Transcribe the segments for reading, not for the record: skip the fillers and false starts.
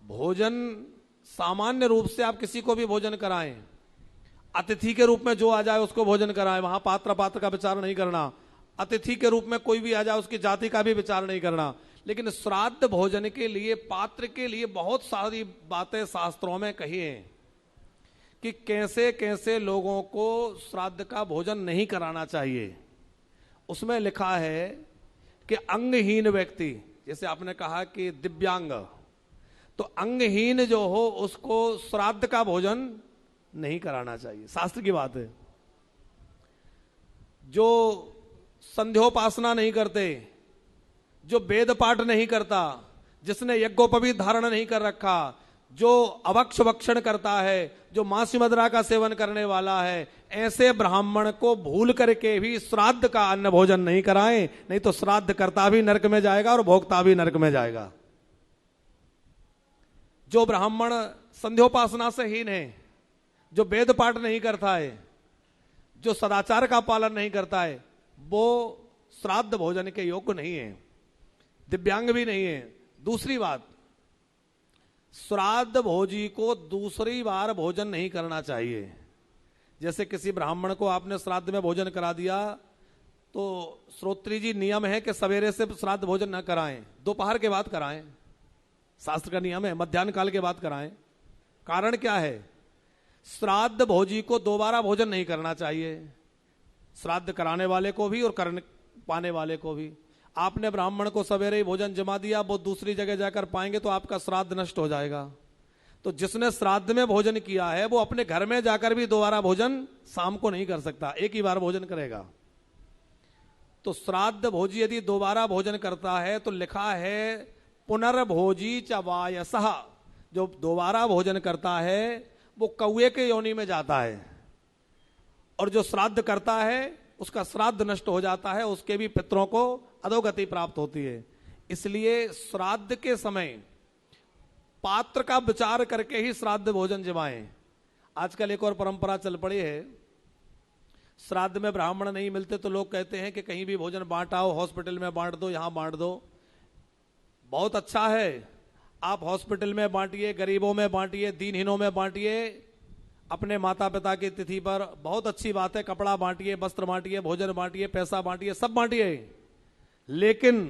भोजन सामान्य रूप से आप किसी को भी भोजन कराएं, अतिथि के रूप में जो आ जाए उसको भोजन कराएं, वहां पात्र का विचार नहीं करना। अतिथि के रूप में कोई भी आ जाए उसकी जाति का भी विचार नहीं करना। लेकिन श्राद्ध भोजन के लिए, पात्र के लिए बहुत सारी बातें शास्त्रों में कही हैं कि कैसे कैसे लोगों को श्राद्ध का भोजन नहीं कराना चाहिए। उसमें लिखा है कि अंगहीन व्यक्ति, जैसे आपने कहा कि दिव्यांग, तो अंगहीन जो हो उसको श्राद्ध का भोजन नहीं कराना चाहिए, शास्त्र की बात है। जो संध्योपासना नहीं करते, जो वेद पाठ नहीं करता, जिसने यज्ञोपवीत धारण नहीं कर रखा, जो अभक्ष भक्षण करता है, जो मांस मदिरा का सेवन करने वाला है, ऐसे ब्राह्मण को भूल करके भी श्राद्ध का अन्न भोजन नहीं कराएं, नहीं तो श्राद्ध करता भी नरक में जाएगा और भोगता भी नरक में जाएगा। जो ब्राह्मण संध्योपासना से हीन है, जो वेद पाठ नहीं करता है, जो सदाचार का पालन नहीं करता है, वो श्राद्ध भोजन के योग्य नहीं है, दिव्यांग भी नहीं है। दूसरी बात, श्राद्ध भोजी को दूसरी बार भोजन नहीं करना चाहिए। जैसे किसी ब्राह्मण को आपने श्राद्ध में भोजन करा दिया, तो श्रोत्री जी नियम है कि सवेरे से श्राद्ध भोजन न कराएं, दोपहर के बाद कराएं। शास्त्र का नियम है मध्याह्न काल के बाद कराएं। कारण क्या है? श्राद्ध भोजी को दोबारा भोजन नहीं करना चाहिए, श्राद्ध कराने वाले को भी और करने पाने वाले को भी। आपने ब्राह्मण को सवेरे ही भोजन जमा दिया, वो दूसरी जगह जाकर पाएंगे तो आपका श्राद्ध नष्ट हो जाएगा। तो जिसने श्राद्ध में भोजन किया है वो अपने घर में जाकर भी दोबारा भोजन शाम को नहीं कर सकता, एक ही बार भोजन करेगा। तो श्राद्ध भोजी यदि दोबारा भोजन करता है तो लिखा है पुनर्भोजी च वायसः, जो दोबारा भोजन करता है वो कौए के योनि में जाता है, और जो श्राद्ध करता है उसका श्राद्ध नष्ट हो जाता है, उसके भी पितरों को अधोगति प्राप्त होती है। इसलिए श्राद्ध के समय पात्र का विचार करके ही श्राद्ध भोजन जमाएं। आजकल एक और परंपरा चल पड़ी है, श्राद्ध में ब्राह्मण नहीं मिलते तो लोग कहते हैं कि कहीं भी भोजन बांट आओ, हॉस्पिटल में बांट दो, यहां बांट दो। बहुत अच्छा है, आप हॉस्पिटल में बांटिए, गरीबों में बांटिए, दीनहीनों में बांटिए, अपने माता पिता की तिथि पर, बहुत अच्छी बात है। कपड़ा बांटिए, वस्त्र बांटिए, भोजन बांटिए, पैसा बांटिए, सब बांटिए, लेकिन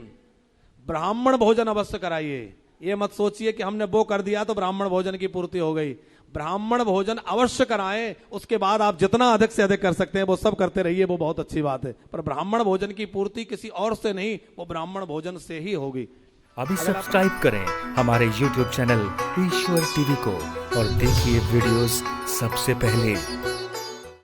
ब्राह्मण भोजन अवश्य कराइए। ये मत सोचिए कि हमने वो कर दिया तो ब्राह्मण भोजन की पूर्ति हो गई। ब्राह्मण भोजन अवश्य कराएं, उसके बाद आप जितना अधिक से अधिक कर सकते हैं वो सब करते रहिए, वो बहुत अच्छी बात है। पर ब्राह्मण भोजन की पूर्ति किसी और से नहीं, वो ब्राह्मण भोजन से ही होगी। अभी सब्सक्राइब करें हमारे YouTube चैनल ईश्वर टीवी को और देखिए वीडियोस सबसे पहले।